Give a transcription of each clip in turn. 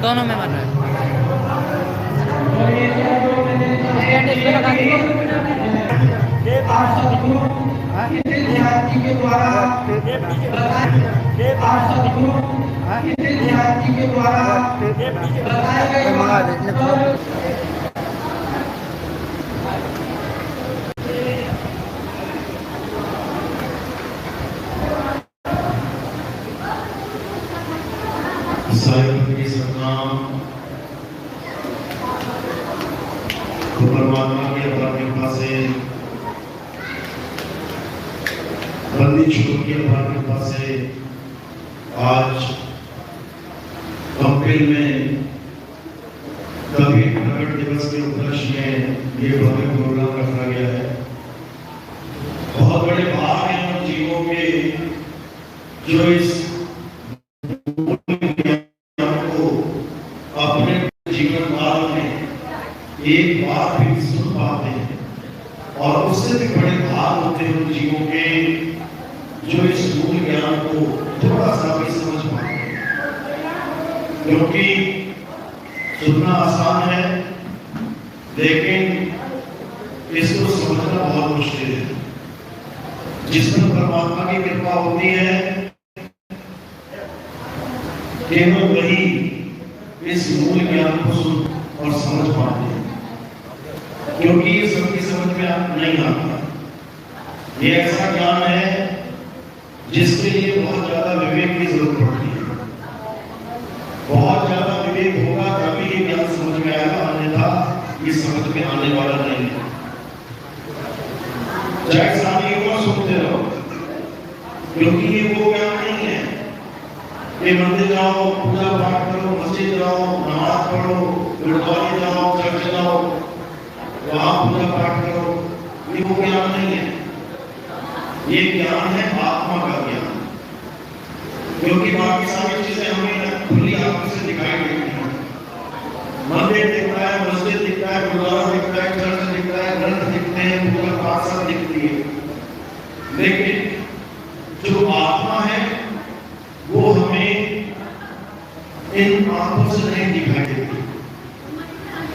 दोनों में बन रहा है। परमात्मा की अपार कृपा से, बंदी छोड़ की अपार कृपा से आज कंपेल में कबीर प्रकट दिवस के उपलक्ष्य में ये भव्य प्रोग्राम रखा गया है। बहुत बड़े भाग हैं उन जीवों के जो इस अपने जीवन काल में एक बार भी सुन पाते हैं, और उससे भी बड़े भाग होते हैं उन जीवों के जो इस मूल ज्ञान को थोड़ा सा भी समझ पाते हैं। क्योंकि सुनना आसान है, लेकिन इसको समझना बहुत मुश्किल है। जिसमें परमात्मा की कृपा होती है केवल वही इस मूल ज्ञान को सुन और समझ पाते हैं, क्योंकि ये सबकी समझ में नहीं आता। ये ऐसा ज्ञान है जिसके लिए बहुत ज्यादा विवेक की जरूरत पड़ती है। बहुत ज्यादा विवेक होगा तभी ये ज्ञान समझ में आएगा, अन्यथा ये समझ में आने वाला नहीं है। चाहे सारी उम्र सुनते रहो, क्योंकि ये वो ज्ञान नहीं है कि मंदिर जाओ, पूजा पाठ करो, मस्जिद जाओ, नमाज पढ़ो, गुरुद्वारे जाओ, चर्च जाओ, वहां पूजा पाठ करो। ये वो ज्ञान नहीं है। ये ज्ञान है आत्मा का ज्ञान, क्योंकि बाकी सारी चीजें हमें खुली आंखों से दिखाई देती हैं। मंदिर दिखता है, मस्जिद दिखता है, गुरुद्वारा हैं, पूजा पाठ सब दिखती है, लेकिन जो आत्मा है वो हमें इन आंखों से नहीं दिखाई देती।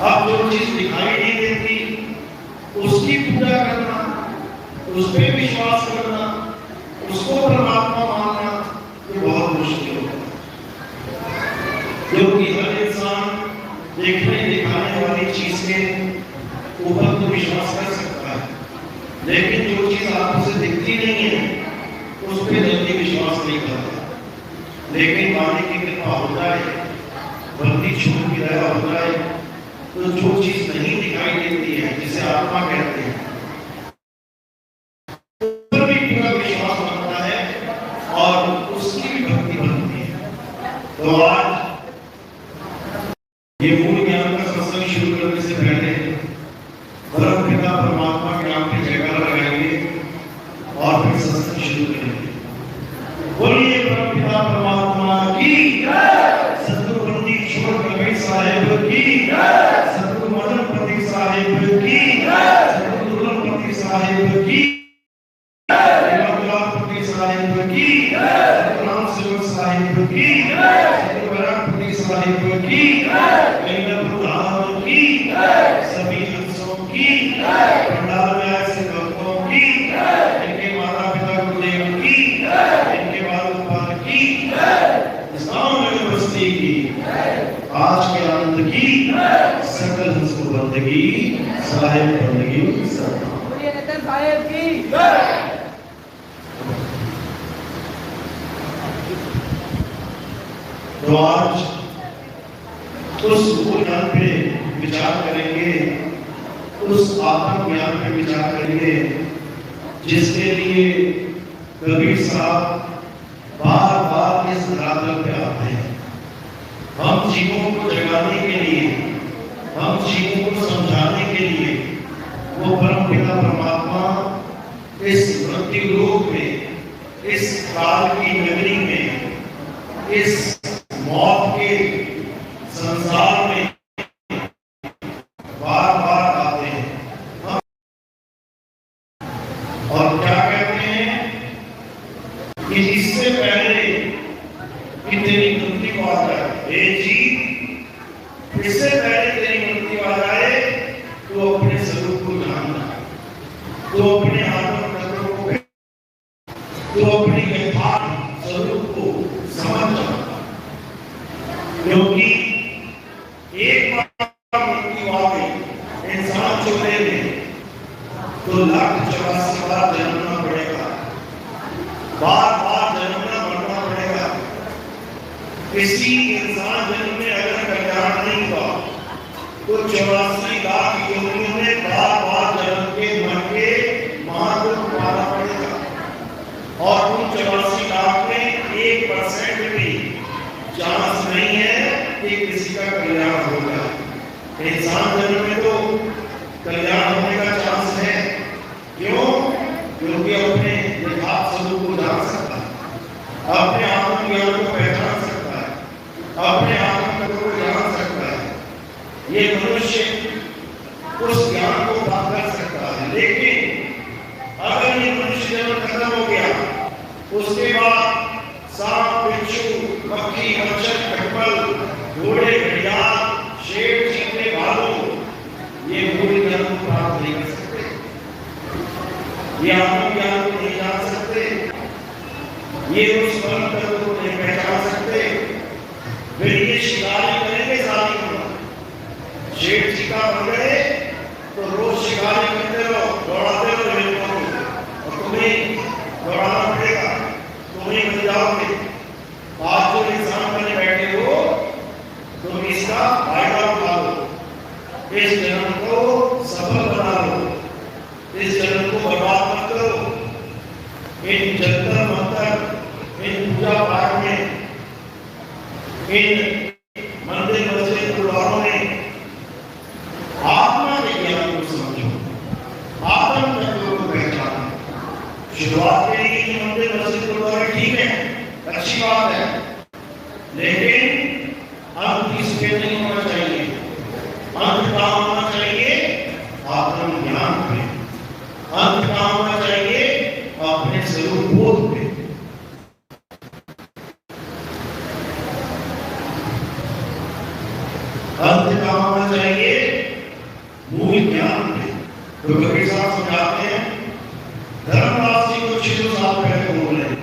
अब जो चीज दिखाई नहीं देती उसकी पूजा करना, उस पर विश्वास करना, उसको परमात्मा मानना ये बहुत मुश्किल होता है। क्योंकि हर इंसान देखने दिखाने वाली चीज के ऊपर तो विश्वास कर सकता है, लेकिन जो चीज आंखों से दिखती नहीं है उस पर जल्दी विश्वास नहीं करता। लेकिन मालिक की कृपा हो जाए, बंदी छूट की दया हो जाए, तो जो चीज नहीं दिखाई देती है, जिसे आत्मा कहते हैं, उस पर भी पूरा विश्वास बनता है और उसकी भी भक्ति बनती है। तो आज ये मूल ज्ञान का सत्संग शुरू करने से पहले परम पिता परमात्मा के नाम की जयकारा लगाएंगे और फिर सत्संग शुरू करेंगे। बोलिए परम पिता परमात्मा की जय, सतगुरु पंडित छोड़ कबीर साहेब की जय, सतगुरु मदन पति साहेब की जय, सतगुरु दुर्लभपति साहेब की जय, पति साहेब की जय, राम सेवक साहेब की जय, सतगुरु वैरागपति साहेब की जय, धाम की जय, सभी हंसों की जय, पंडाल में ऐसे भक्तों की जय, इनके माता पिता गुरुदेव की जय, इनके बाल गोपाल की जय, इस्लाम में बस्ती की आज के आनंद की सकल हंस को बंदगी साहेब बंदगी साहेब की जय। तो आज उस मूल ज्ञान पे विचार करेंगे, उस आत्म ज्ञान पे विचार करेंगे जिसके लिए कबीर साहब बार बार इस धरातल पे आते हैं। हम जीवों को जगाने के लिए, हम जीवों को समझाने के लिए वो परम पिता परमात्मा इस मृत्यु लोक में, इस काल की नगरी में, इस मौत के संसार में बार बार आते हैं और क्या कहते हैं कि इससे पहले कि तेरी मृत्यु आ जाए, हे जी, इससे पहले तेरी मृत्यु आ जाए तो अपने स्वरूप को जानना, तो अपने आत्म तत्व को, तो अपनी यथार्थ स्वरूप को समझना। क्योंकि एक बार मृत्यु आ गई इंसान चोरे में तो 1,84 बार जन्मना पड़ेगा, बार बार जन्मना मरना पड़ेगा। किसी इंसान जन्म में अगर कल्याण नहीं हुआ तो 84 लाख योनियों में बार बार जन्म के मर के महादुख पाना पड़ेगा। और उन 84 लाख में 1% भी चांस नहीं है कि किसी का कल्याण होगा। इंसान जन्म में तो कल्याण होने का चांस है। क्यों? क्योंकि अपने यथार्थ स्वरूप को जान सकता है, अपने आत्म ज्ञान को पहचान सकता है, अपने आत्म तत्व को जान सकता है। ये मनुष्य उस ज्ञान को प्राप्त कर सकता है। लेकिन अगर ये मनुष्य जन्म खत्म हो गया, उसके बाद सांप, बिच्छू, मक्खी, मच्छर, खटमल, घोड़े, घड़ियाल, शेर, चीते, भालू, ये मूल ज्ञान को प्राप्त नहीं कर सकते, ये आत्म ज्ञान को नहीं जान सकते, ये उस परम तत्व को नहीं पहचान सकते। फिर ये शिकारी करेंगे सारी उम्र, शेर शिकार बन गए तो रोज शिकारी करते रहो, दौड़ाते रहो रेलगाड़ियों को, और तुम्हें दौड़ाना पड़ेगा, तुम्हें बन जाओगे। आज जो इंसान बने बैठे हो तुम इसका फायदा उठा लो, इस जन्म को सफल बना लो, इस जन्म को बर्बाद मत करो। इन जंतर मंतर, इन पूजा पाठ में, इन मंदिर मस्जिद गुरुद्वारों में आत्मा के ज्ञान को समझो, आत्म तत्व को पहचानो। शुरुआत के लिए मंदिर मस्जिद गुरुद्वारे ठीक है, अच्छी बात है, लेकिन अंत इसके नहीं होना चाहिए। अंत क्या होना चाहिए? आत्म ज्ञान पे, अंत का होना चाहिए मूल ज्ञान में। तो कबीर साहब समझाते हैं, धर्मदास जी को 600 साल पहले बोल रहे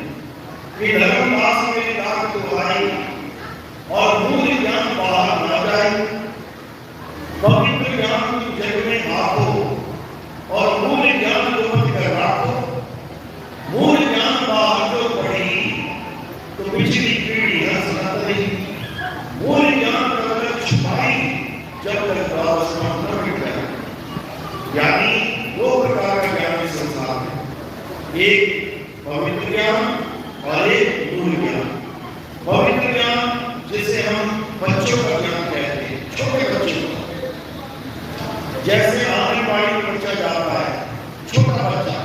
कि धर्मदास मेरी दात को आई और मूल ज्ञान बाहर न जाए, पवित्र ज्ञान की जग में आको और मूल ज्ञान को मत कर राखो। मूल ज्ञान बाहर जो पड़ी तो पिछली पीढ़ी हंस न रही, मूल ज्ञान कर छुपाई जब तक वापस न मिट जाए। यानी दो प्रकार का ज्ञान इस संसार में, एक पवित्र ज्ञान और एक मूल ज्ञान। पवित्र ज्ञान जिसे हम बच्चों का ज्ञान कहते हैं, छोटे बच्चों का, जैसे आंगनबाड़ी में बच्चा जाता है, छोटा बच्चा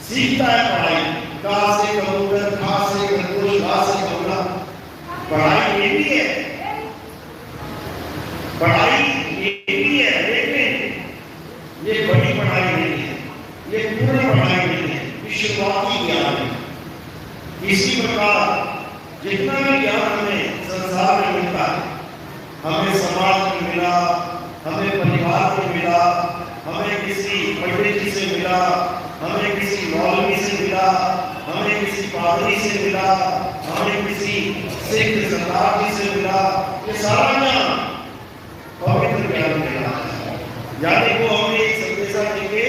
सीखता है पढ़ाई, का से कबूतर, खा से खरगोश, गा से कबूला। पढ़ाई ये भी है, पढ़ाई ये भी है, लेकिन ये बड़ी पढ़ाई नहीं है, ये पूर्ण पढ़ाई नहीं है, ये शुरुआती ज्ञान है। इसी प्रकार जितना भी ज्ञान हमें संसार में मिलता है, हमें समाज में मिला, हमें परिवार में मिला, हमें किसी पंडित जी से मिला, हमें किसी मौलवी से मिला, हमें किसी पादरी से मिला, हमें किसी सिख सरदार जी से मिला, ये सारा ज्ञान पवित्र ज्ञान कहलाता है। यानी वो हमें एक संदेशा देंगे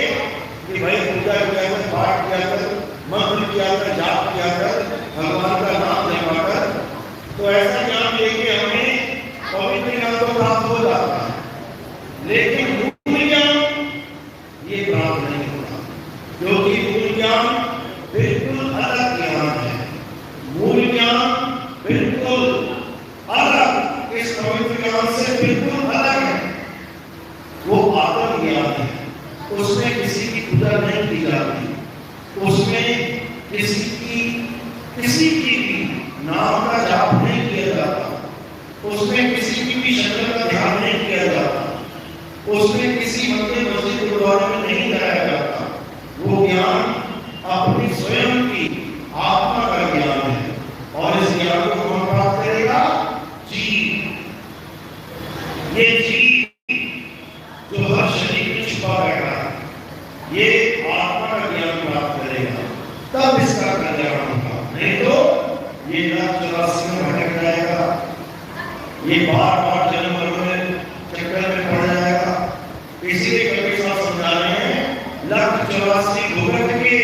कि भाई पूजा किया कर, पाठ किया कर, मंत्र किया कर, जाप किया कर, भगवान का नाम जपा कर। तो ऐसा ज्ञान लेके हमें पवित्र ज्ञान तो प्राप्त हो जाता है, लेकिन मूल ज्ञान ये प्राप्त नहीं होता, क्योंकि मूल ज्ञान बिल्कुल अलग ज्ञान है। मूल ज्ञान बिल्कुल अलग, इस पवित्र ज्ञान से बिल्कुल अलग है। वो आत्म ज्ञान है, उसमें किसी की पूजा नहीं की जाती, उसमें किसी की भी नाम का जाप नहीं किया जाता, उसमें किसी की भी शक्ल का ध्यान नहीं किया जाता, उसमें किसी मंदिर मस्जिद गुरुद्वारे में नहीं जाया जाता। वो ज्ञान अपनी स्वयं की आत्मा का ज्ञान है, और इस ज्ञान को कौन प्राप्त करेगा? जीव। ये जीव जो हर शरीर में छुपा बैठा है, ये आत्मा का ज्ञान प्राप्त करेगा, तब इसका कल्याण होगा। नहीं तो ये लाख 84 में भटक जाएगा, ये बार बार जन्म मरण चक्कर में पड़ जाएगा। इसीलिए कबीर साहब समझा रहे हैं, लाख 84 भुगत के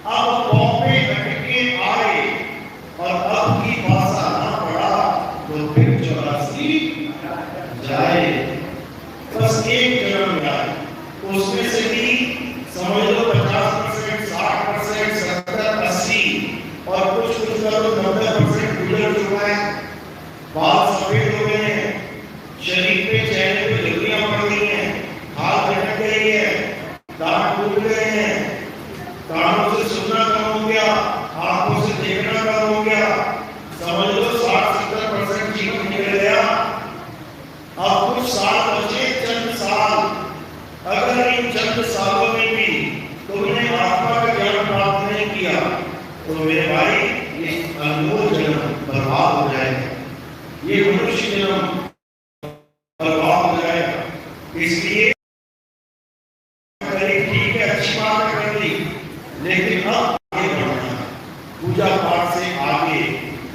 अब पौपे अटके आए, और अब की भाषा ना पड़ा तो फिर 84 जाए। बस एक जन्म जाए, उसमें से भी समझ लो 50%, 60%, 70, 80 और कुछ का तो 90% गुजर चुका है। बाल सफेद हो गए हैं, शरीर पे चेहरे पे झुर्रियां पड़ गई हैं, हाथ झटक गई है, दांत टूट गए हैं, कानों से सुनना कम हो गया, आंखों से देखना कम हो गया। समझ लो 60-70% जीवन निकल गया। अब कुछ साल बचे, चंद साल। अगर इन चंद सालों में भी तुमने आत्मा का ज्ञान प्राप्त नहीं किया तो मेरे भाई ये अनमोल जन्म बर्बाद हो जाएगा, ये मनुष्य जन्म बर्बाद हो जाएगा। इसलिए ठीक है, अच्छी बात कर दी, लेकिन अब आगे बढ़ना, पूजा पाठ से आगे,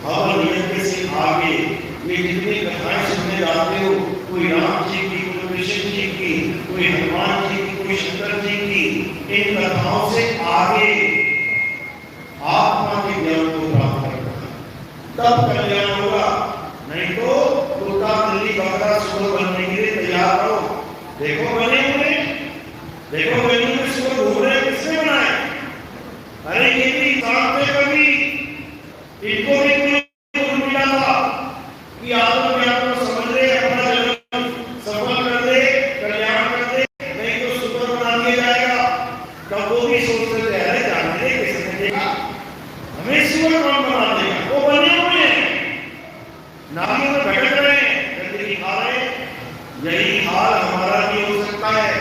हवन यज्ञ से आगे। ये जितनी कथाएं सुनने जाते हो, कोई राम जी की, कोई कृष्ण जी की, कोई हनुमान जी की, कोई शंकर जी की, इन कथाओं से आगे आत्मा के ज्ञान को प्राप्त करना, तब कल्याण होगा। नहीं तो कुत्ता बिल्ली बकरा सुअर बनने के लिए तैयार रहो। देखो बने हुए, देखो गली में सुअर घूम रहे, किसने बनाए? अरे ये भी इंसान थे कभी, इनको भी कोई मिला था कि आत्म ज्ञान को समझ ले, अपना जन्म सफल कर दे, कल्याण कर दे, नहीं तो सुअर बना दिया जाएगा। तब वो भी सोचते थे, अरे जानते किसने देखा, हमें सुअर कौन बना देगा? वो बने हुए हैं, नालियों में भटक रहे हैं, गंदगी खा रहे हैं। यही हाल हमारा भी हो सकता है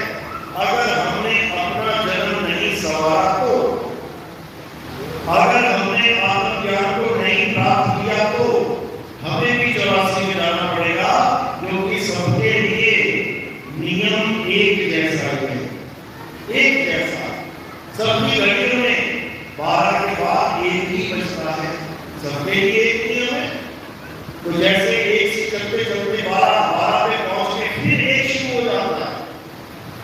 अगर हमने अपना जन्म नहीं संवारा तो, अगर हमने आत्मज्ञान को नहीं प्राप्त किया तो हमें भी 84 में जाना पड़ेगा, क्योंकि एक जैसा है, एक जैसा। सबकी घड़ियों में 12 के बाद एक ही बजता है, सबके लिए एक नियम है। तो जैसे एक से चलते चलते 12 पे पहुंच के फिर एक शुरू हो जाता है,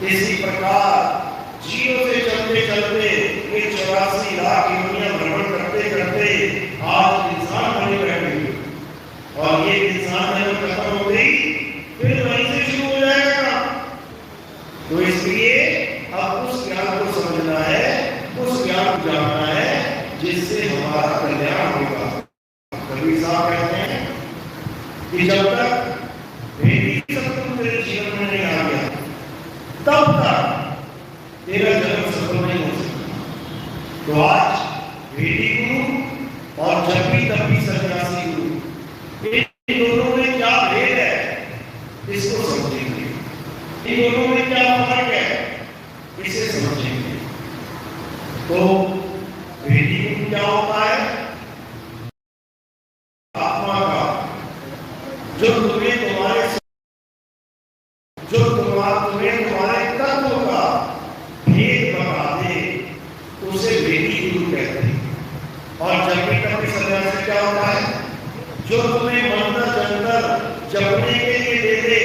इसी प्रकार जीरो से चलते चलते ये 84 लाख दुनिया भ्रमण करते करते आज इंसान बने बैठे हुए, और ये इंसान जब खत्म हो गई फिर वहीं से शुरू हो जाएगा। तो इसलिए अब उस ज्ञान को समझना है, उस ज्ञान को जानना है जिससे हमारा कल्याण होगा। कबीर साहब कहते हैं कि जब तक भेदी सत्संग तेरे जीवन में नहीं आ गया तब तक तेरा जन्म सफल नहीं हो सकता। तो आज भेदी गुरु और जब भी तब भी सन्यासी गुरु, इन दोनों में क्या भेद है इसको समझेंगे, इन दोनों में क्या फर्क है इसे समझेंगे। तो भेदी गुरु क्या होता है? आत्मा का जो तुम्हें तुम्हारे तुम्हारे तत्व का भेद बता दे उसे भेदी गुरु कहते हैं। और जब भी कभी सन्यासी क्या होता है? जो तुम्हें मंत्र जंतर जपने के लिए दे दे,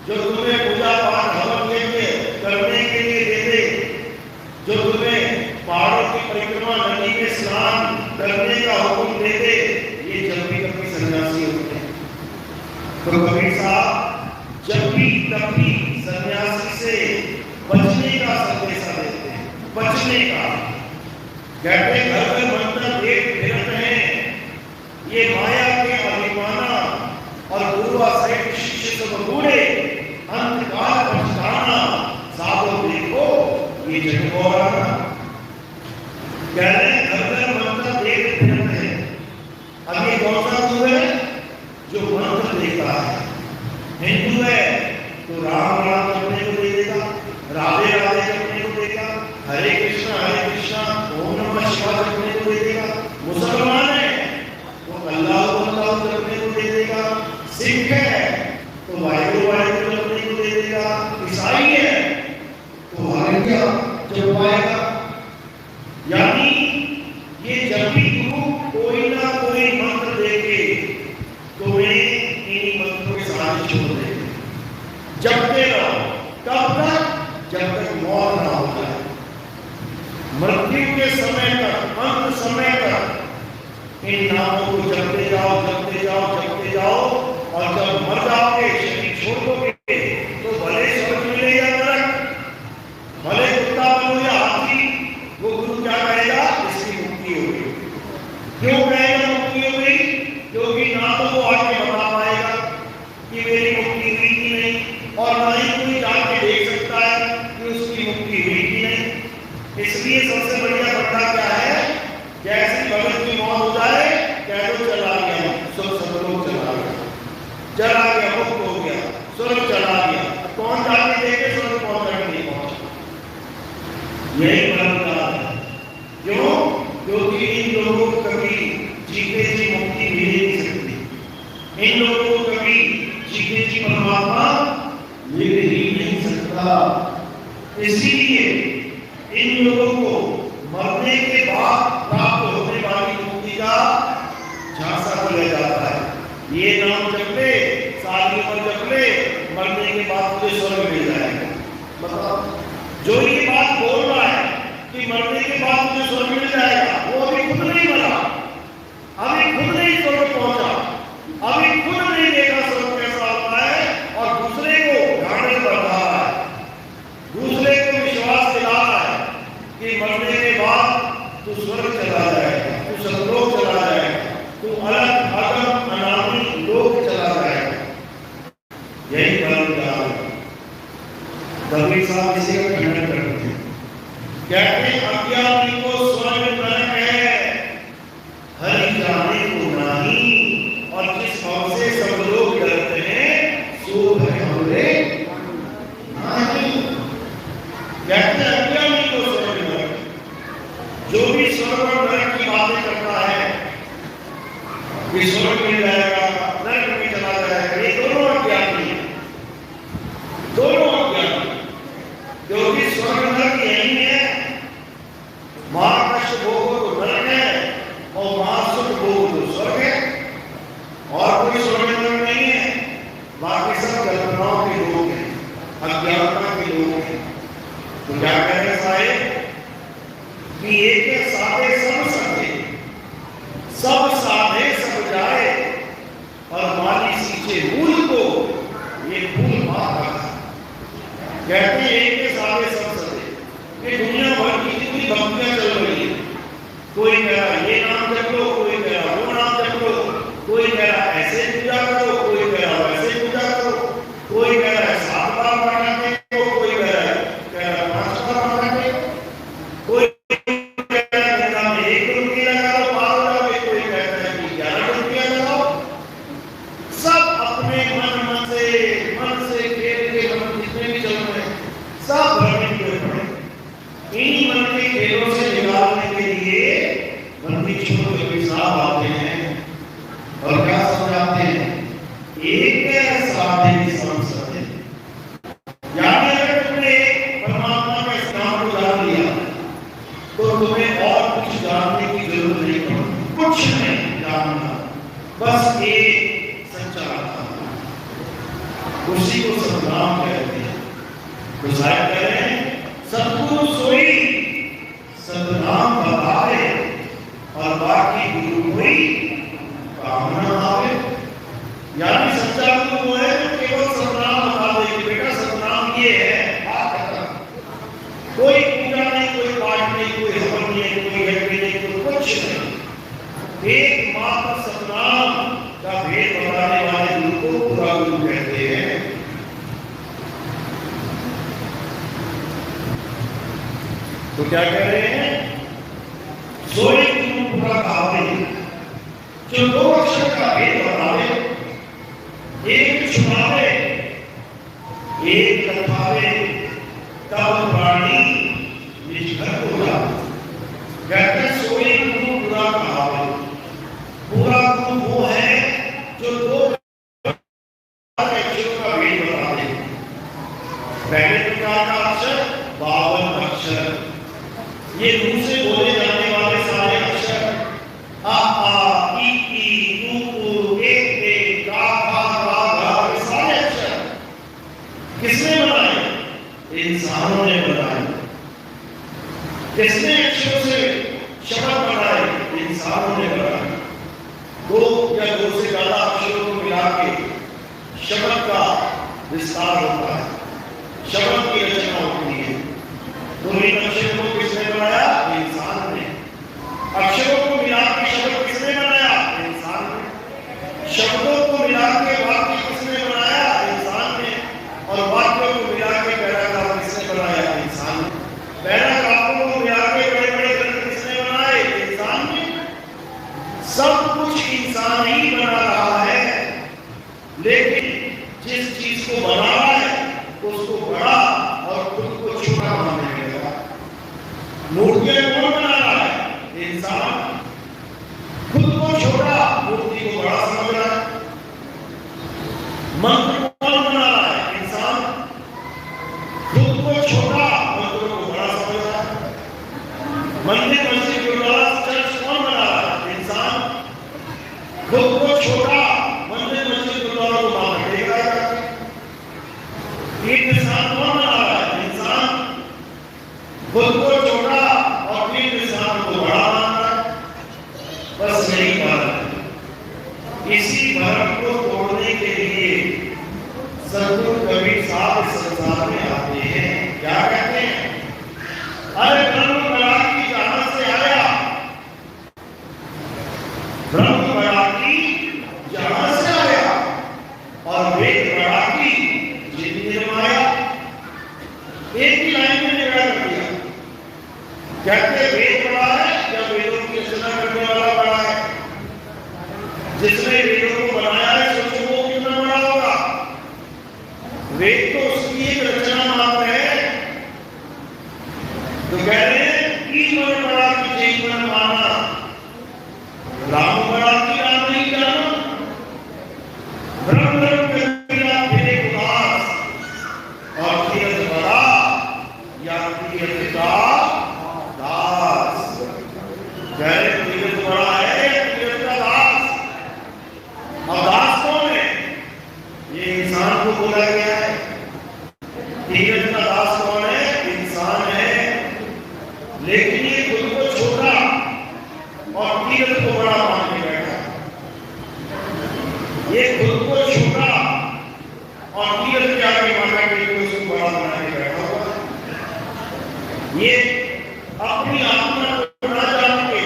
जो तुम्हें पूजा पाठ हवन यज्ञ करने के लिए दे दे, जो तुम्हें पहाड़ों की परिक्रमा नदी में स्नान करने का हुक्म दे दे, ये जब भी कभी सन्यासी होते हैं। तो कबीर साहब जब भी तब भी सन्यासी से बचने का संदेशा देते हैं, बचने का। कहते घर में मंत्र देख फिरत हैं, ये माया के अभिमाना और गुरु सहित शिष्य सब बूढ़े, अंतकाल पछताना साधो देखो ये जग गौराना। कह रहे हैं घर में मंत्र देख फिरत हैं। अब ये कौन सा गुरु है? जो मंत्र देता है। हिंदू है तो राम राम करने को दे देगा, राधे राधे करने को देगा, हरे कृष्णा ओम नमः शिवाय करने को दे देगा। मुसलमान है तो अल्लाह करने को दे देगा, सिख है तो वाहिगुरु करने को दे देगा, ईसाई है तो हालेलुया जपवाएगा। यानी ये जब भी गुरु कोई ना कोई मंत्र देके तुम्हें इन्हीं मंत्रों के सहारे छोड़ देंगे। जपते रहो तब तक जब तक मौत ना हो जाए, मृत्यु के समय तक, अंत समय तक इन नामों को जपते जाओ, जपते जाओ, जपते जाओ। और जब मर जाओगे, शरीर छोड़ दोगे, तो भले स्वर्ग मिले या नरक, भले कुत्ता बनो या हाथी, वो गुरु क्या कहेगा? इसकी मुक्ति हो गई। क्यों कहेगा मुक्ति हो गई? क्योंकि ना तो वो आगे बता पाएगा कि मेरी मुक्ति हुई कि नहीं, और ना ही कोई जाके देख सकता है कि उसकी मुक्ति हुई कि नहीं। इसलिए सबसे बढ़िया बंदा क्या है? जैसे भगत की मौत हो जाए, कह दो चला गया, सब लोग चला गया, मुक्त हो गया, स्वर्ग चला गया। कौन जाके देखे स्वर्ग पहुंचा कि नहीं पहुंचा? यही परंपरा है। क्यों? क्योंकि इन लोगों को कभी जीते जी मुक्ति मिल नहीं सकती, इन लोगों को कभी जीते जी परमात्मा मिल ही नहीं सकता। इसीलिए इन लोगों को मरने के बाद प्राप्त होने वाली मुक्ति का झांसा दिया जाता है। ये नाम जप ले, सारी उम्र जप ले, मरने के बाद तुझे स्वर्ग मिल जाएगा। मतलब जो ये बात बोल रहा है कि मरने के बाद तुझे स्वर्ग मिल जाएगा, वो अभी खुद नहीं मरा, अभी खुद नहीं स्वर्ग पहुंचा, अभी खुद नहीं देखा स्वर्ग कैसा होता है, और दूसरे को ढांढस बढ़ रहा है, दूसरे को विश्वास दिला रहा है कि मरने के बाद तू स्वर्ग चला जाएगा, तू सतलोक चला जाएगा, तू अलग अगम अनामी लोक चला जाएगा। यही परंपरा है। कबीर साहब इसी का खंडन करते हैं। कहते अज्ञानी को स्वर्ग नरक है, हरि जाने को नहीं, और जिस भाव से सब लोग डरते हैं सो है हमरे नहीं। कहते अज्ञानी को स्वर्ग नरक, जो भी स्वर्ग और नरक की बातें करता है कि स्वर्ग मिल जाएगा, नरक में चला जाएगा, ये दोनों अज्ञानी हैं, दोनों अज्ञानी। तनाव के लोग हैं, अज्ञानता के लोग हैं। तो क्या कह रहे साहेब कि एक साधे सब सके, सब साधे सब जाए, और माली सींचे मूल को ये फूल मार कहते हैं एक साधे सब सके। ये दुनिया भर की जितनी भक्तियां चल रही है, कोई कह रहा ये नाम जप लो, कोई कह रहा वो नाम जप लो, कोई कह रहा ऐसे पूजा करो, कोई कह रहा वैसे पूजा करो, कोई कह रहा है 7 बार पढ़ाने को, कोई कह रहा है 5 बार पढ़ाने को, कोई कह रहा है गंगा में 1 डुबकी लगा लो पार हो जाओगे, कोई कहता है कि 11 डुबकियां लगाओ। सब अपने मन से खेल के मन जितने भी चल रहे हैं सब भ्रमित हुए पड़े। इन मन के खेलों से निकालने के लिए मंदिर के साहब आते हैं और क्या समझाते हैं, एक साधे सब सत्य। यानी अगर तुमने परमात्मा का इस नाम को जान लिया तो तुम्हें और कुछ जानने की जरूरत नहीं पड़ती, कुछ नहीं जानना, बस एक सच्चा उसी को सतनाम कहते हैं। तो साहब कह रहे हैं सतगुरु सोई सतनाम बतावे, और बाकी गुरु कोई कामना आवे। यानी सच्चा गुरु वो है जो केवल सतनाम बता दे कि बेटा सतनाम ये है, बात खत्म। कोई पूजा नहीं, कोई पाठ नहीं, कोई हवन नहीं, कोई यज्ञ नहीं, कोई कुछ नहीं, एकमात्र सतनाम का भेद बताने वाले गुरु को पूरा गुरु कहते हैं। तो क्या कह रहे हैं, सोई गुरु पूरा कहावे, जो 2 अक्षर का भेद बतावे, एक छुपावे एक कथावे, तब प्राणी निज घर को जावे। कहते हैं सोई गुरु पूरा कहावे। पूरा गुरु वो है जो 2 अक्षरों का भेद बतावे। पहले प्रकार का अक्षर 52 अक्षर, ये मुंह से बोले जाने वाले सारे अक्षर, आ आ ई ऊ ए ए का खा गा गा, ये सारे अक्षर किसने बनाए? इंसानों ने बनाए। किसने अक्षरों से शब्द बनाए? इंसानों ने बनाए। 2 या 2 से ज्यादा अक्षरों को मिला के शब्द का विस्तार होता है, शब्द की रचना होती है। पूरी अक्षरों को किसने बनाया? इंसान ने। अक्षरों को मिला के शब्द किसने बनाया? इंसान ने। शब्दों को मिला के वाक्य किसने बनाया? इंसान ने। और वाक्यों को मिला के पैराग्राफ किसने बनाया? इंसान ने। पैराग्राफों को मिला के बड़े बड़े ग्रंथ किसने बनाए? इंसान ने। सब कुछ इंसान ही बना रहा है, लेकिन जिस चीज को बना रहा है उसको बड़ा और खुद को छोटा मानने लगा। मूर्तियां कौन बना रहा है? इंसान। खुद को छोटा, मूर्ति को बड़ा समझ रहा है। मंत्र कौन बना रहा है? इंसान। खुद को छोटा, मंत्रों को बड़ा समझ रहा है। मंदिर मस्जिद गुरुद्वारा चर्च कौन बना रहा है? इंसान। खुद को छोटा, मंदिर मस्जिद गुरुद्वारा को मान देगा। इंसान कौन बना रहा है? इंसान। खुद को छोटा और फिर इंसान को बड़ा मानता है। बस यही बात है। इसी भ्रम को तोड़ने के लिए सतगुरु कबीर साहब संसार में आते हैं। क्या कहते हैं? अरे ब्रह्म बराकी जहां से आया, ब्रह्म बराकी जहां से आया, और वेद बराकी निर्माया। एक ही लाइन में निगड़ा कर दिया। कहते वेद बड़ा है या वेदों की रचना करने वाला बड़ा है? जिसने वेदों को बनाया है सोचो वो कितना बड़ा होगा। वेद तो उसकी एक रचना मात्र है। तो कह रहे हैं ईश्वर बड़ा की जीवन माना, राम बड़ा की राम नहीं जाना। ब्रह्म कबीरा फिरे उदास, और तीर्थ बड़ा या तीर्थ का दास। कह रहे तीर्थ बड़ा है या तीर्थ का दास? और दास कौन है? ये इंसान को बोला गया गया है। तीरथ का दास कौन है? इंसान है, लेकिन ये खुद को छोटा और तीरथ को बड़ा मान के बैठा। ये खुद को छोटा और तीरथ के आगे माना कि उसको बड़ा बना के बैठा हुआ। ये अपनी आत्मा को ना जान के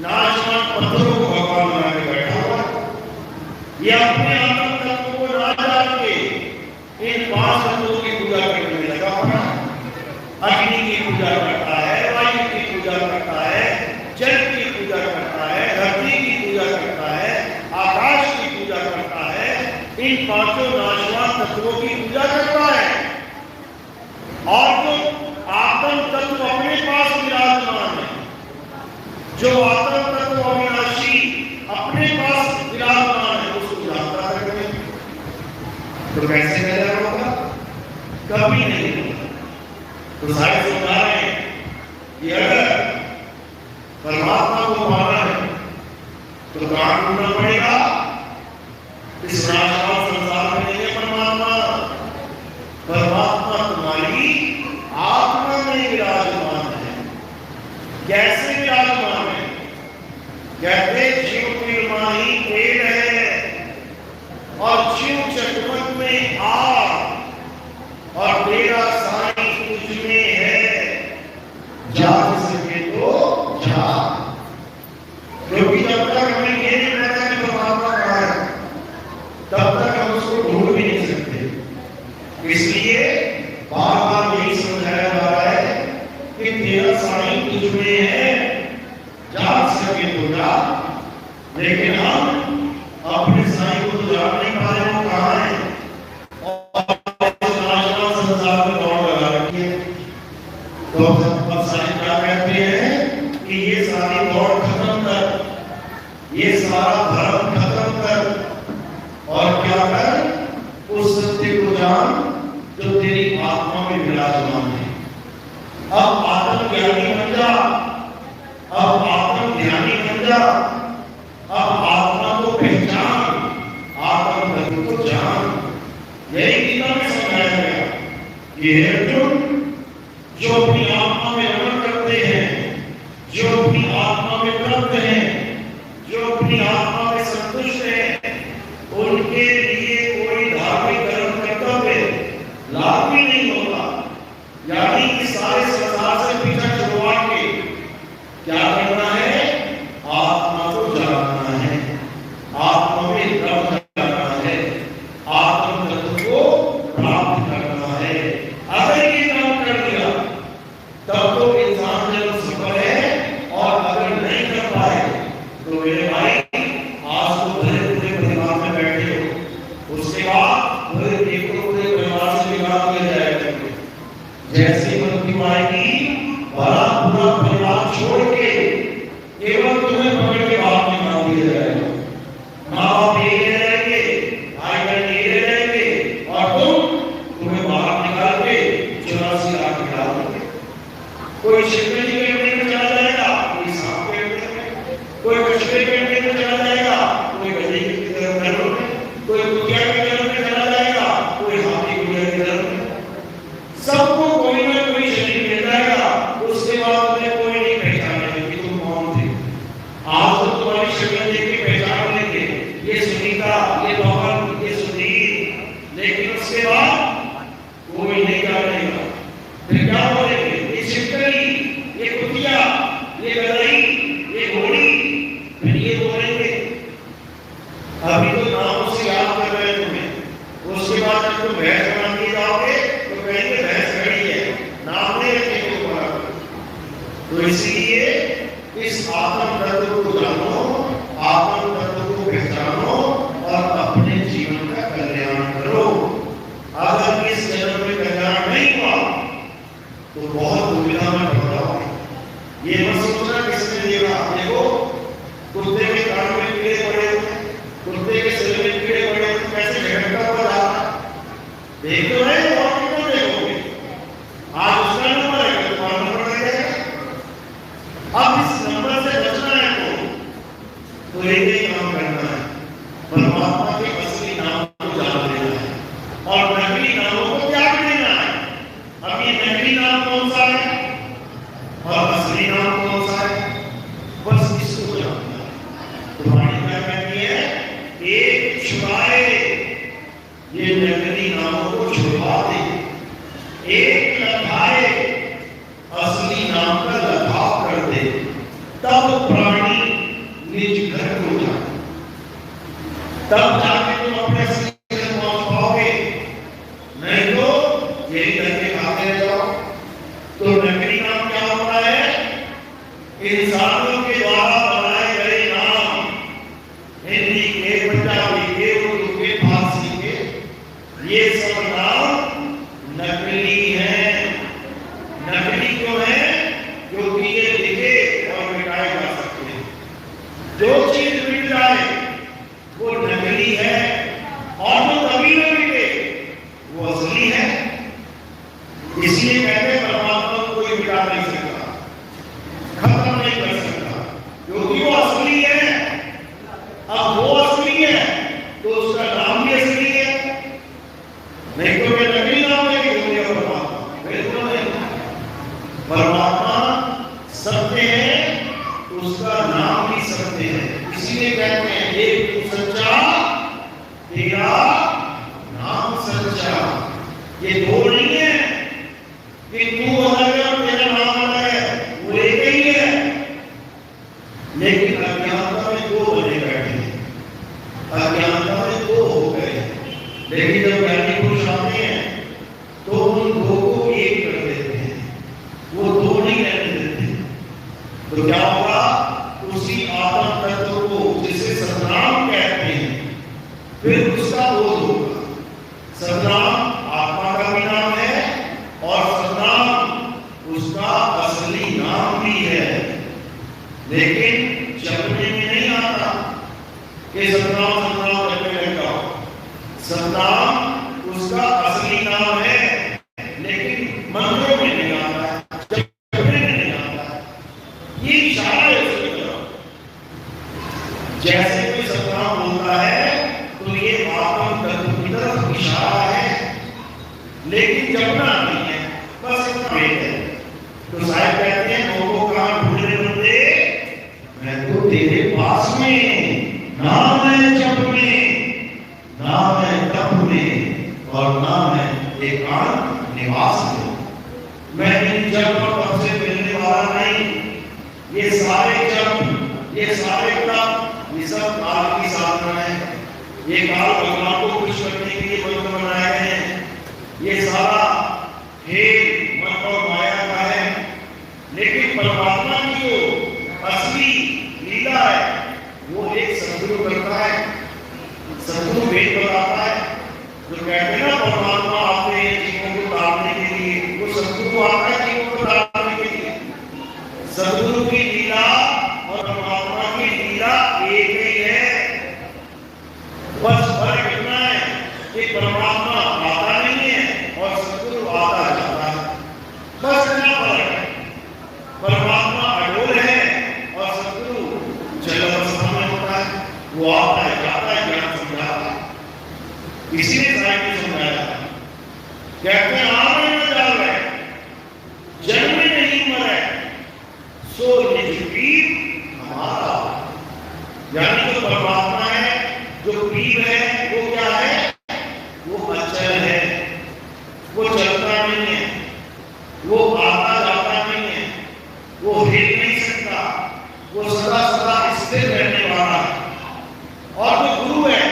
नाशवान पत्थरों को भगवान बना के बैठा हुआ। ये अपने आत्मा तत्व को ना जान के इन 5 तत्वों की पूजा करने में लगा हुआ। अग्नि की पूजा करता है, वायु की पूजा करता है, जल की पूजा करता है, धरती की पूजा करता है, आकाश की पूजा करता है। इन 5 नाशवान तत्वों की पूजा करता है। और जो आत्म तत्व अपने पास विराजमान है, जो आत्म तत्व अविनाशी अपने पास विराजमान है, उसको जानता है। तो कैसे पैदा होगा? कभी नहीं होगा। तो सारे समझा रहे हैं कि अगर परमात्मा को पाना है तो कहां ढूंढना पड़ेगा? इस नाशवान संसार में नहीं है परमात्मा। परमात्मा तुम्हारी आत्मा में विराजमान है। कैसे विराजमान है? कहते जीव निर्माही तेल है और जीव चटमट में आग, और तेरा साई तुझ में है। जा सके तो जा, क्योंकि जब तक हमें ये नहीं पता कि परमात्मा कहाँ है, तब तक हम उसको ढूंढ भी नहीं सकते। इसलिए बार बार यही समझाया जा रहा है कि तेरा साई तुझ में है, जा सके तो जा। लेकिन हम अपने साई को तो जान नहीं पा रहे, वो कहाँ है, और संसार में दौड़ लगा रखी है। तो अब साई क्या कहते हैं कि ये सारी दौड़ खत्म कर, ये सारा धर्म खत्म कर, और क्या कर? उस सत्य को जान जो तेरी आत्मा में विराजमान है। अब आत्म ज्ञानी बन जा, अब आत्म ध्यानी बन जा, अब आत्मा को पहचान, आत्म तत्व को जान। यही गीता में समझाया गया। ये अर्जुन जो अपनी आत्मा में रमण करते हैं, जो अपनी आत्मा में तृप्त हैं, जो अपनी आत्मा में संतुष्ट हैं, उनके लिए कोई धार्मिक कर्म कर्तव्य लाभ भी नहीं होता। यानी कि सारे संसार से पीछा छुड़वा के क्या करना है? आत्मा को जानना है, आत्मा में रम करना है, आत्म तत्व को प्राप्त करना है। अगर ये काम कर दिया तब तो इंसान जब सफल है, और अगर नहीं कर पाए तो मेरे भाई आज तो भले पूरे परिवार में बैठे हो, उसके बाद पूरे परिवार से बिगाड़ दिया जाएगा। जैसे मृत्यु आएगी, भला पूरा परिवार छोड़ के केवल तुम्हें पकड़ के बाहर निकाल दिया जाएगा। माँ बाप ये रहेंगे, भाई बहन ये रहेंगे, और तुम्हें बाहर निकाल के 84 लाख निकाल देंगे। कोई शिवजी के पेट में चला जाएगा, कोई सांप के पेट में, कोई कछुए के पेट में चला जाएगा, कोई गधे के गर्भ में, कोई कुतिया के गर्भ में चला जाएगा, कोई हाथी घोड़े के गर्भ में। सबको कोई ना कोई शरीर मिल जाएगा। उसके बाद में कोई नहीं पहचानेगा कि तुम कौन थे। आज तो तुम्हारी शक्ल देख के पहचान लेंगे, ये सुनीता, ये पवन, ये सुधीर, लेकिन उसके बाद कोई नहीं जानेगा। फिर क्या बोलेंगे? ये शिवकली, ये कुतिया, ये गधई, ये घोड़ी, फिर ये बोलेंगे। अभी तो नाम से याद कर रहे हैं तुम्हें, उसके बाद जब तुम भैंस बन के जाओगे तो कहेंगे भैंस खड़ी है, नाम नहीं रखेंगे तुम्हारा। तो इसलिए इस आत्म तत्व को जानो, आत्म तत्व को पहचानो और अपने जीवन का कल्याण करो। अगर इस जन्म में कल्याण नहीं हुआ तो बहुत दुविधा में पड़ रहा है। ये मत सोचना किसने दिया। देखो कुत्ते के कान में कीड़े पड़े, कुत्ते के सिर में कीड़े पड़े, कैसे झटका हुआ जा रहा है। देख तो रहे और कितना देखोगे। आज उसका नंबर है, तुम्हारा नंबर नहीं है। अब इस नंबर से बचना है तो एक ही काम करना है, परमात्मा के असली नाम को जान लेना है। और नकली नामों को त्याग देना है। अब ये नकली नाम कौन सा है और असली नाम कौन सा है, बस इसको जानना है। तो वाणी क्या कहती है, एक छुड़ाए, ये नकली नामों को छुड़वा दे, एक लखाए, असली नाम का लखाव कर दे, तब प्राणी निज घर को जाए, तब जाके तुम अपने असली घर पहुंच पाओगे। नहीं तो यही करके खाते रह जाओ। तो नकली नाम क्या होता है, इंसानों के द्वारा बनाए गए नाम, हिंदी के, पंजाबी के, उर्दू के, फारसी के, ये सब नाम नकली हैं। नकली क्यों है, क्योंकि ये लिखे और मिटाए जा सकते हैं। जो चीज मिट जाए वो नकली है, और जो कभी न मिटे वो असली है। इसलिए कहते हैं परमात्मा को कोई मिटा नहीं सकता, खत्म नहीं कर सकता, क्योंकि वो असली है। अब वो असली है तो उसका नाम भी असली है, नहीं तो वे नकली नाम लेके होंगे परमात्मा, बिल्कुल नहीं। परमात्मा सत्य है, उसका नाम भी सत्य है। इसीलिए कहते हैं एक तू सच्चा, तेरा नाम सच्चा। ये दो नहीं है कि तू अलग है और तेरा नाम अलग है, वो एक ही है। लेकिन अज्ञानता में दो बने बैठे हैं, अज्ञानता में दो हो गए। लेकिन जब ज्ञानी पुरुष आते हैं तो उन दो को एक कर देते हैं, वो दो नहीं रहने देते। तो क्या होगा, उसी आत्म तत्व को जिसे सतनाम कहते हैं, फिर उसका बोध होगा। सतनाम आत्मा का भी नाम है और सतनाम उसका असली नाम भी है। लेकिन जपने में नहीं आता कि सतनाम सतनाम करने लगा। सतनाम उसका असली नाम है, लेकिन मंत्रों में नहीं आता, जपने में नहीं आता। ये इशारा है उसकी तरफ। जैसे कोई सतनाम बोलता है तो ये आत्म तत्व की तरफ इशारा है, लेकिन जपना नहीं है, बस इतना है। तो साहिब कहते हैं लोगों का ढूंढने बंदे, मैं तो तेरे पास में, नाम है जप में, नाम है तप में, और नाम है एकांत निवास में। मैं इन जप और तप से मिलने वाला नहीं। ये सारे जप, ये सारे तप, ये सब काल की साधना है। ये काल भगवान को खुश करने के लिए मंत्र बनाए गए हैं। ये सारा खेल मन और माया का है। लेकिन परमात्मा की जो असली लीला है वो एक सदगुरु करता है। सदगुरु वेद बताता है, जो कहते हैं ना परमात्मा आते हैं जीवों को तारने के लिए, वो सदगुरु आता है जीवों को तारने के लिए। सदगुरु की लीला और परमात्मा की लीला एक ही है, बस फर्क इतना है कि परमात्मा आता नहीं है और सदगुरु आता जाता है, बस इतना फर्क है। परमात्मा अडोल है और सदगुरु जल अवस्था में होता है, वो आता है जाता है, ज्ञान समझाता है। इसीलिए साहिब ने समझाया, कहते हैं आवे न जावे, जन्म नहीं मरे, सो निज पीर हमारा। यानी जो परमात्मा है, जो पीर है, वो क्या है, वो अचल है, वो चलता नहीं है, वो आता जाता नहीं है, वो हिल नहीं सकता, वो सदा सदा स्थिर रहने वाला है। और जो गुरु है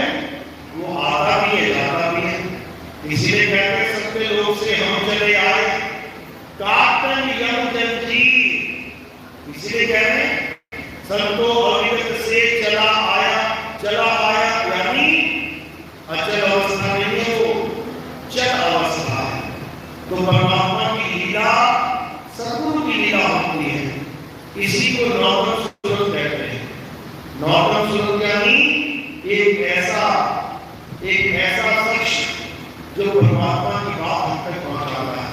वो आता भी है जाता भी है। इसीलिए कहते हैं सबके लोग से हम चले आए, काटन यम जन जी। इसीलिए कहते हैं संतो अविगत से चला आया, चला आया यानी अचल अवस्था नहीं है, वो चल अवस्था है। तो परमात्मा की लीला सदगुरु की लीला होती है। इसी को नौतन सूरत कहते हैं। नौतन सूरत यानी एक ऐसा शख्स जो परमात्मा की बात हम तक पहुंचाता है,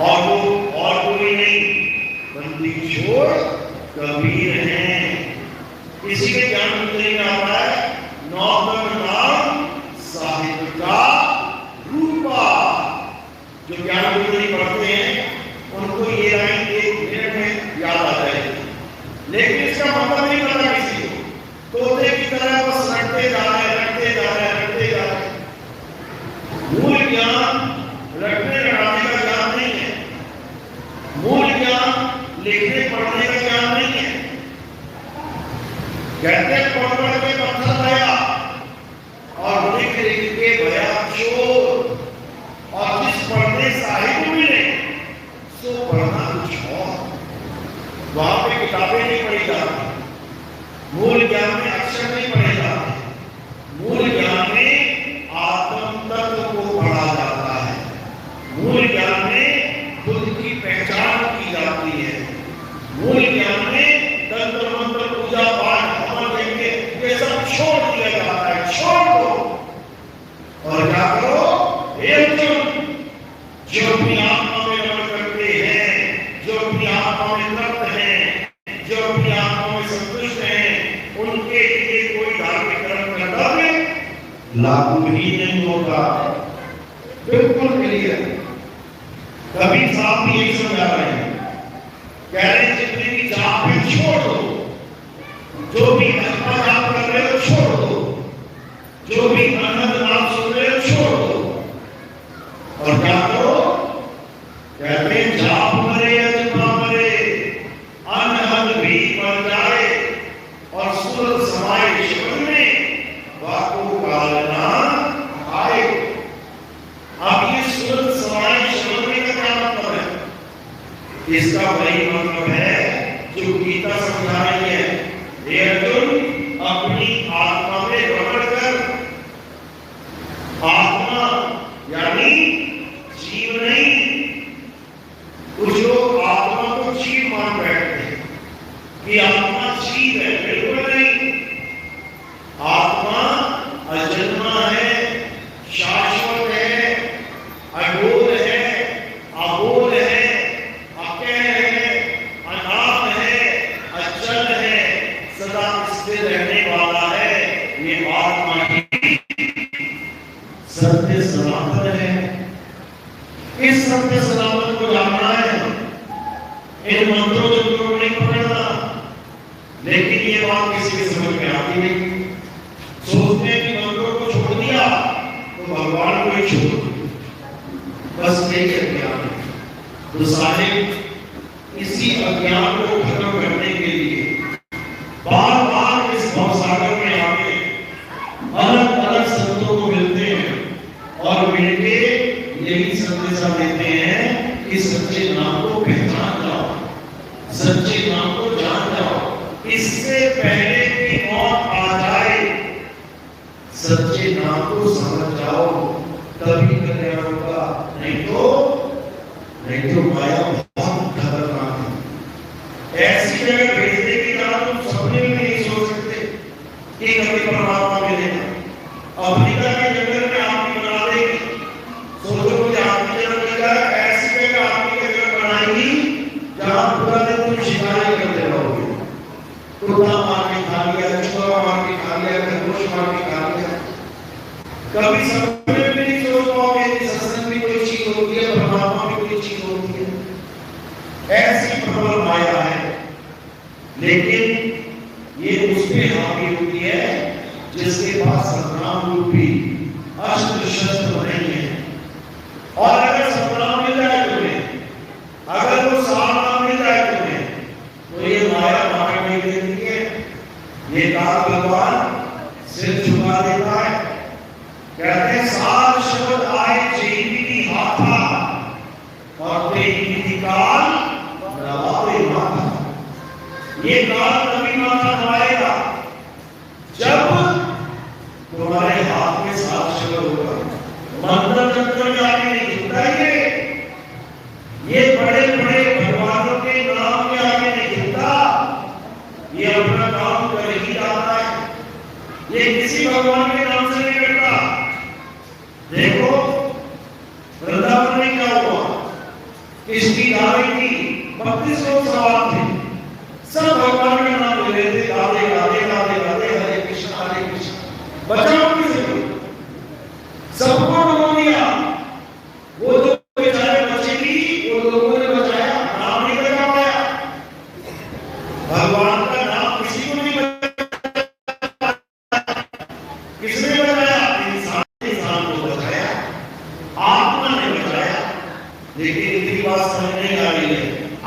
और वो और कोई नहीं, बंदी छोड़ कबीर है। इसी के ज्ञान मुद्दे में आता है, नौतन नाम साहिब का रूपा। जो ज्ञान गुरुजी पढ़ते हैं उनको ये लाइन 1 मिनट में याद आ जाएगी, लेकिन इसका मतलब नहीं पता किसी को, तोते की तरह बस रटते जा रहे रटते जा रहे रटते जा रहे। मूल ज्ञान रटने रटाने का ज्ञान नहीं है, मूल ज्ञान लिखने पढ़ने का ज्ञान नहीं है। कहते पढ़ पढ़ के पत्थर भया और लिख लिख के भया चोर, और जिस पढ़ने साहित्य मिले सो पढ़ना कुछ और। वहां पे किताबें नहीं पढ़ी जाती, मूल ज्ञान में अक्षर नहीं पढ़े जाते, मूल ज्ञान में आत्म तत्व को पढ़ा जाता है, मूल ज्ञान में खुद की पहचान की जाती है, मूल ज्ञान में तंत्र मंत्र पूजा पाठ हवन यज्ञ ये सब छोड़ दिया जाता है। छोड़ दो और क्या करो, हे अर्जुन, जो अपनी आत्मा में रमण करते हैं, जो अपनी आत्मा में तृप्त हैं, जो अपनी आत्मा में संतुष्ट हैं, उनके लिए कोई धार्मिक कर्म कर्तव्य लागू ही नहीं होता। बिल्कुल क्लियर। कभी साहब भी यही समझा रहे हैं, कह रहे जितने भी जाप है छोड़ दो, जो भी अल्पा जाप कर रहे हो छोड़ दो, जो भी अनंत नाम सुन रहे हो छोड़ दो, और क्या करो, कहते हैं जाप मरे अजमा मरे, अनहद भी मर जाए, और सूरत समाये जीवन में वाको कालना आए। अब ये सूरत समाये जीवन में का क्या मतलब है? इसका वही मतलब है जो गीता समझा रही है, हे अर्जुन अपनी आत्मा में रमण कर। आत्मा यानी जीव नहीं। कुछ लोग आत्मा को जीव मान बैठते हैं कि आत्मा जीव है, बिल्कुल नहीं। आत्मा अजन्मा है, शाश्वत है, अघोर है, अबोध है, अकह है, अनाथ है, अचल है, सदा स्थिर रहने वाला है। ये आत्मा ही सत्य सनातन है। इस सत्य सनातन को जानना है, इन मंत्रों को नहीं पकड़ना। लेकिन ये बात किसी के समझ में आती नहीं। सोचते हैं कि मंत्रों को छोड़ दिया तो भगवान को ही छोड़ दिया, बस यही अज्ञान है। तो सारे इसी अज्ञान को खत्म करने के लिए बार बार इस भवसागर में आके अलग अलग संतों को मिलते हैं और मिलके यही संदेशा देते हैं कि सच्चे नाम को पहचान जाओ, सच्चे नाम को जान जाओ, इससे पहले कि मौत आ जाए सच्चे नाम को समझ जाओ, तभी कल्याण होगा। नहीं तो माया बहुत खतरनाक है। ऐसी जगह भेज देगी जहां तुम सपने में नहीं सोच सकते कि कभी परमात्मा मिलेगा। अफ्रीका के जंगल में आपकी बना देगी, सोचो मुझे आपकी जगह मिलेगा, ऐसी जगह आपकी जगह बनाएगी जहां पूरा दिन तुम शिकारी करते रहोगे। कुत्ता मार के खा लिया, चूहा मार के खा लिया, खरगोश मार के खा लिया। कभी सपने में नहीं सोच पाओगे कि सत्संग में कोई चीज होती है, परमात्मा में कोई चीज होती है। ऐसी प्रबल माया है, लेकिन ये उसमें हावी होती है जिसके पास सतनाम रूपी अस्त्र शस्त्र नहीं है। और अगर सतनाम मिल जाए तुम्हें, अगर वो सावधान मिल जाए तुम्हें, तो ये माया मार नहीं देती है। ये काल भगवान सिर झुका देता है। कहते हैं साल शब्द आए जेबी हाथा और तेरी काल नवावे माथा। ये काल तभी माथा नवाएगा जब तुम्हारे हाथ में सात शब्द होगा। मंत्र तंत्र में आगे नहीं झुकता ये बड़े बड़े भगवानों के नाम में आगे नहीं झुकता, ये अपना काम कर ही जाता है। ये किसी भगवान के नाम से नहीं करता। देखो वृंदावन में क्या हुआ, किसकी गाड़ी थी, 32 लोग सवार थे, सब भगवान का नाम ले रहे थे, राधे राधे राधे राधे, हरे कृष्ण बचाओ किसी को, सबको डुबो दिया। वो तो बेचारे लेकिन इतनी बात समझ नहीं आ रही है।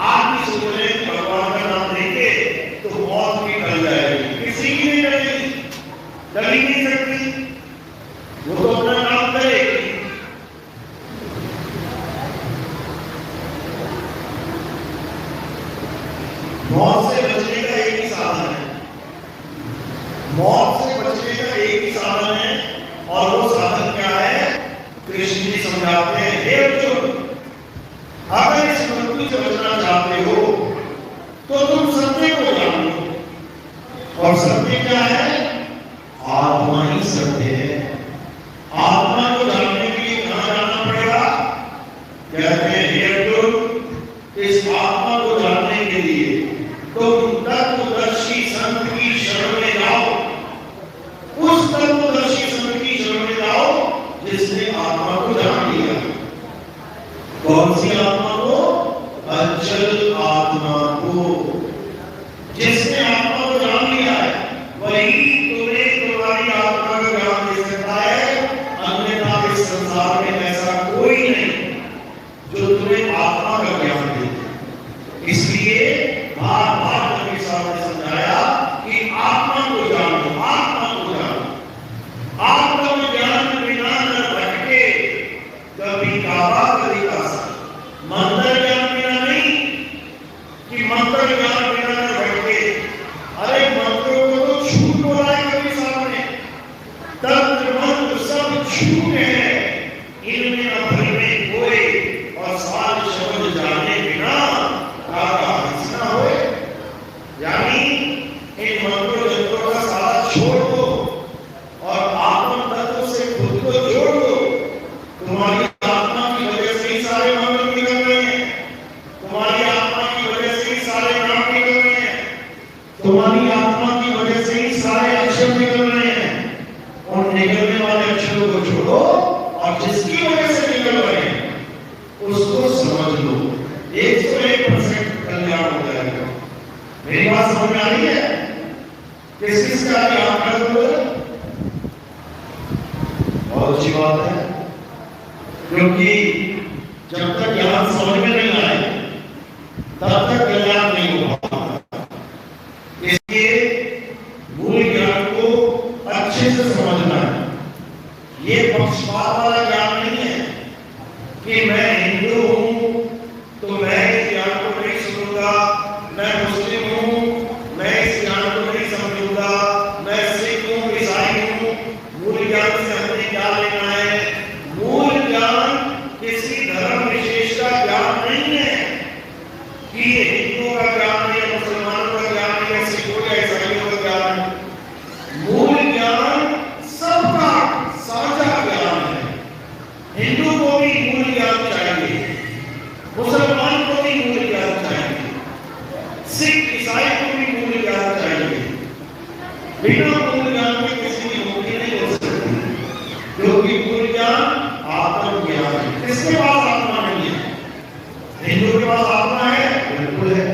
आप भी सोच रहे हैं भगवान का नाम लेंगे तो मौत भी टल जाएगी, किसी की नहीं टलेगी, टल ही नहीं सकती, वो तो अपना काम करेगी। मौत से बचने का एक ही साधन है, मौत से बचने का एक ही साधन है, और वो साधन क्या है? कृष्ण जी समझाते हैं, हे अर्जुन, अगर इस मृत्यु से बचना चाहते हो तो तुम सत्य को जानो, और सत्य क्या है? आत्मा ही सत्य है। आत्मा को जानने के लिए कहां जाना पड़ेगा? कहते हैं, हे अर्जुन, इस आत्मा को जानने के लिए तुम तत्वदर्शी संत की शरण में जाओ, उस तत्वदर्शी संत की शरण में जाओ जिसने आत्मा को जान लिया। कौन सी आत्मा को? अचल आत्मा को। जिसने आत्मा को जान लिया है वही तुम्हें तुम्हारी आत्मा का ज्ञान दे सकता है, अन्यथा इस संसार में ऐसा कोई नहीं जो तुम्हें आत्मा का ज्ञान दे। इसलिए बार बार नबी साहब ने समझाया कि आत्मा को जानो, आत्मा को जानो। आत्मा को ज्ञान बिना न भटके, कभी काबा कभी कासा। मंत्र ज्ञान बिना नहीं कि मंत्र ज्ञान बिना न भटके। अरे मंत्रों को तो झूठ बोला है कभी साहब ने, तंत्र मंत्र सब झूठ है, इनमें न भर में कोई, और साल शब्द जाने बिना हंसना हो। यानी इन मंत्रों जंत्रों का सारा छोड़ दो और आत्म तत्व से खुद को जोड़ दो। तुम्हारी आत्मा की वजह से ही सारे मंत्र निकल रहे हैं, तुम्हारी आत्मा की वजह से ही सारे नाम निकल रहे हैं, तुम्हारी आत्मा की वजह से ही सारे अक्षर निकल रहे हैं। और निकलने वाले अक्षरों को छोड़ो और जिसकी वजह से निकल रहे हैं उसको समझ लो, 101% कल्याण हो जाएगा। मेरी बात समझ में आ रही है? किस किस का ज्ञान कर दो, बहुत अच्छी बात है, क्योंकि जब तक ज्ञान समझ में नहीं आए तब तक कल्याण नहीं होगा। इसलिए मूल ज्ञान को अच्छे से समझना है। ये पक्षपात वाला ज्ञान नहीं है कि मैं हिंदू हूं तो मैं इस ज्ञान को नहीं सुनूंगा, मैं मुस्लिम हूं मैं इस ज्ञान को नहीं समझूंगा, मैं सिख हूं ईसाई हूं। मूल ज्ञान से हमें क्या लेना है? मूल ज्ञान किसी धर्म विशेष का ज्ञान नहीं है कि ये हिंदुओं का ज्ञान है, मुसलमानों का ज्ञान है, सिखों या ईसाइयों का ज्ञान है। मूल ज्ञान सबका साझा ज्ञान है। हिंदू को भी मूल ज्ञान चाहिए, मुसलमान को भी मूल ज्ञान चाहिए, सिख ईसाई को भी मूल ज्ञान चाहिए। बिना मूल ज्ञान के किसी की मुक्ति नहीं हो सकती, क्योंकि मूल ज्ञान आत्म ज्ञान है। किसके पास आत्मा नहीं है? हिंदू के पास आत्मा है, बिल्कुल है,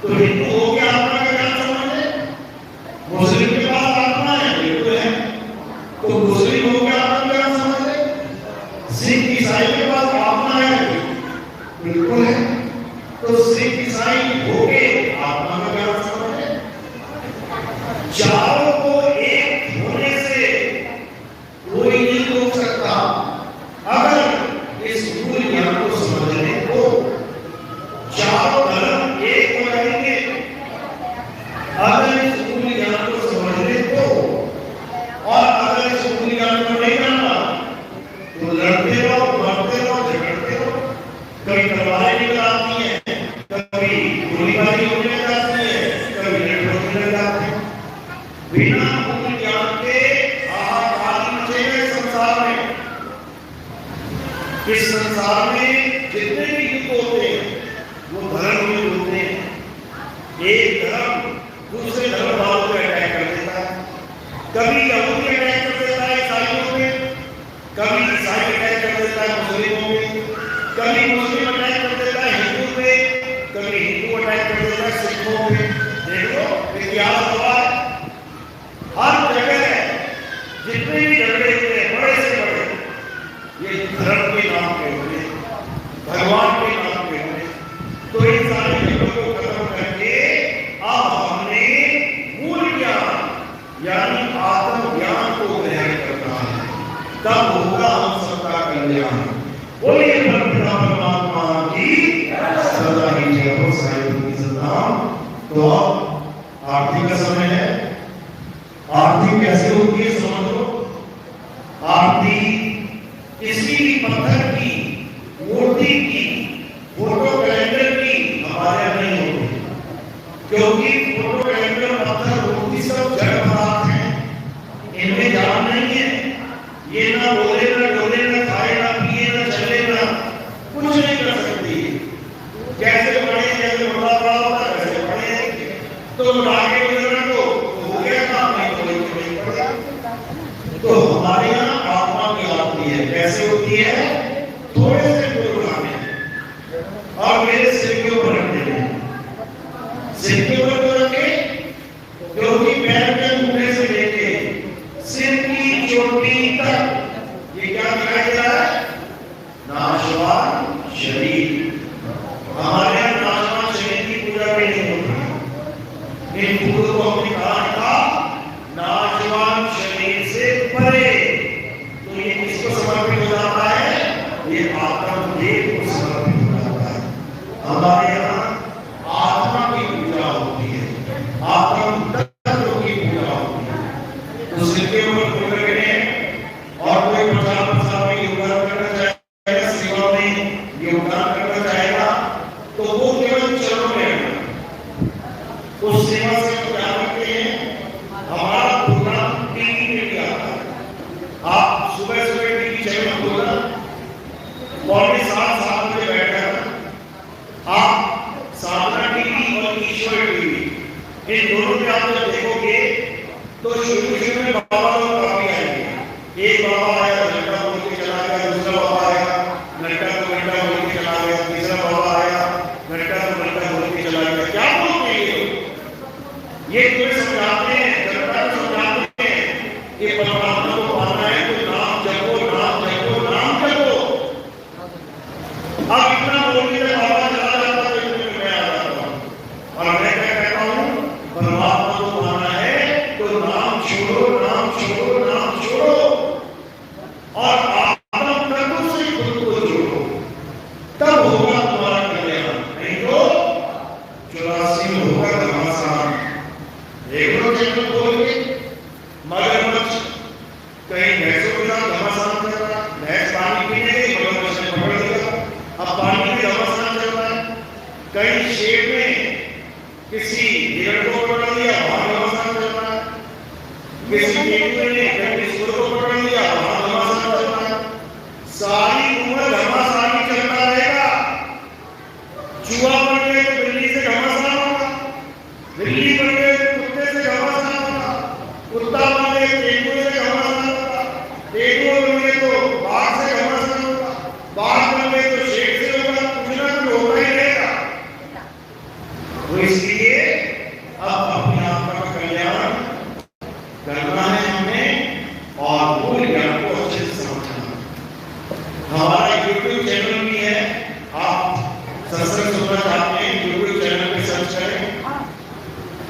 तो हिंदू हो गया आत्मा का ज्ञान समझ ले। मुस्लिम के पास आत्मा है, बिल्कुल है, तो मुस्लिम हो गया आत्मा का ज्ञान समझ ले। सिख ईसाई के पास आत्मा है, बिल्कुल है, तो सिख ईसाई हो गए आत्मा का ज्ञान समझ ले। चारों को एक होने से कोई नहीं रोक सकता अगर इस मूल ज्ञान को समझने को। चारों धर्म एक हो जाएंगे अगर इस मूल ज्ञान को समझने को, और अगर इस मूल ज्ञान को नहीं जानना तो लड़ते रहो, मरते रहो, झगड़ते रहो। कभी तलवारें निकल आती हैं, कभी गोलीबारी होने लग जाती है, कभी लड़ होने लग जाते हैं। बिना मूल ज्ञान के हाहाकार मचेगा इस संसार में। इस संसार में जितने भी युद्ध होते हैं वो धर्म युद्ध होते हैं। एक धर्म दूसरे धर्म वालों पे अटैक कर देता है। कभी यहूदी अटैक कर देता है ईसाइयों पे, कभी ईसाई अटैक कर देता है मुस्लिमों पे, कभी मुस्लिम अटैक कर देता है हिंदू पे, कभी हिंदू अटैक कर देता है सिखों पे। देखो इतिहास हुआ है, हर जगह जितने भी झगड़े हुए बड़े से बड़े ये धर्म के नाम पे हुए। बोलिए परमात्मा की सदा ही जय हो। साहिब की सलाम। तो आरती का समय है। आरती कैसे होती है समझ लो। आरती किसी भी पत्थर की, मूर्ति की, फोटो कैलेंडर की हमारे यहाँ नहीं होती, क्योंकि फोटो कैलेंडर, पत्थर, मूर्ति सब जड़ पदार्थ हैं, इनमें जान नहीं है। ये ना बोले ना डोले ना खाए ना पिए ना चले ना कुछ नहीं कर सकती। कैसे पढ़े, जैसे बड़ा बड़ा होता है वैसे पढ़े, तो आगे गुजरना तो हो गया काम, नहीं तो नहीं पढ़ा। तो हमारे यहाँ आत्मा की आरती है। कैसे होती है? थोड़े से फूल उठाने और मेरे सिर के ऊपर रख देने। सिर के ऊपर तो रखे क्योंकि पैर के अंगूठे से लेके सिर की चोटी तक ये क्या दिखाई दे रहा है? नाशवान शरीर। हमारे यहाँ नाशवान शरीर की पूजा भी नहीं होती। इन फूलों को हमने कहा था नाशवान शरीर से परे। तो ये किसको समर्पित हो जाता है? ये आत्मदेव को समर्पित हो जाता है। हमारे यहाँ आत्मा की पूजा होती है, आत्म तत्व की पूजा होती है। तो सिर के ऊपर फूल रखने और कोई प्रचार प्रसार में योगदान करना चाहेगा, सेवा में योगदान करना चाहेगा, तो वो केवल चरणों में है। उस सेवा से क्या करते हैं? हमारा प्रोग्राम टीवी में भी आता है। आप सुबह सुबह टीवी चैनल खोलना, 7:45 बजे बैठना, आप साधना टीवी और ईश्वर टीवी इन दोनों में आप जब देखोगे तो शुरू में बाबा लोग काफी आएंगे। एक बाबा आया, घंटा बोल के चला गया, दूसरा बाबा आया, घंटा को घंटा बोल के चला गया, तीसरा बाबा आया, घंटा को घंटा बोल के चला गया। क्या बोलते हैं ये तुम्हें समझाते हैं, जनता को समझाते हैं कि परमात्मा को पाना है तो नाम जपो, नाम जपो, नाम जपो। अब इतना बोलने से बाबा चला जाता है तो मैं आ जाता हूँ और मैं क्या कहता हूँ? परमात्मा को पाना है तो नाम छोड़ो, नाम छोड़ो, नाम छोड़ो और आत्म तत्व से खुद को जोड़ो, तब होगा तुम्हारा कल्याण। नहीं तो 84 में होगा घमासान। एक लोग चैनल खोल के मगरमच्छ कहीं भैंसों के साथ घमासान कर रहा है, भैंस पानी पीने गई, मगरमच्छ ने पकड़ लिया, अब पानी में घमासान चल रहा है। कहीं शेर में किसी हिरण को पकड़ लिया, वहां घमासान चल रहा है। किसी केकड़े ने कहीं सुअर को पकड़ लिया, वहां घमासान चल रहा है। सारी उम्र घमासान ही चलता रहेगा। चूहा बन गए तो बिल्ली से घमासान होगा, बिल्ली बन गए तो कुत्ते से घमासान होगा, कुत्ता बन गए तेंदुए से घमासान होगा, तेंदुआ बन गए तो बाघ से घमासान होगा, बाघ बन गए तो शेर से होगा, कुछ ना कुछ होगा ही रहेगा। तो इसलिए अब अपने आत्मा का कल्याण करना है हमें और मूल ज्ञान को अच्छे से समझना। हमारा यूट्यूब चैनल भी है, आप सत्संग सुनना चाहते हैं यूट्यूब चैनल पे सर्च करें,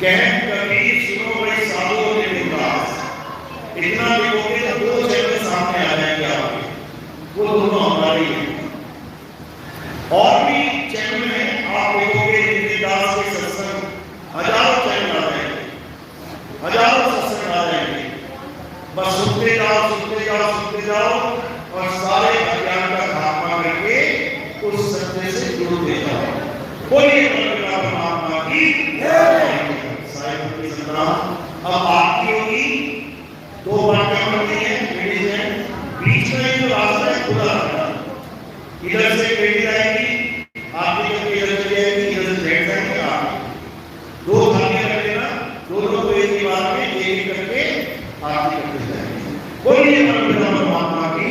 कहत कबीर सुनो बड़े साधुओं ने विकास। इतना लिखोगे तो 2 चैनल सामने आ जाएंगे आपके, वो दोनों हमारी हैं। और भी चैनल में आप देखोगे दास के सत्संग, हजारों चैनल आ जाएंगे, हजारों सत्संग आ जाएंगे। बस सुनते जाओ, सुनते जाओ, सुनते जाओ और सारे अज्ञान का खात्मा करके उस सत्य से जुड़ते जाओ। बोलिए परमात्मा की जय। साहिब की सलाम। अब आपकी होगी 2 बातें करनी है, लेडीज हैं, बीच में जो रास्ता है खुला रहना। इधर से बेटी आएगी, आपकी करके इधर चली जाएगी, इधर से बैठ जाएंगे आप। 2 थालियां रख लेना, दोनों को एक ही बार में एक करके आरती करते जाएंगे। बोलिए परमात्मा की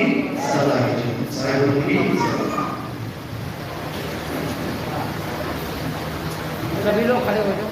सदा जय। साहिब की सलाम। सभी लोग खड़े हो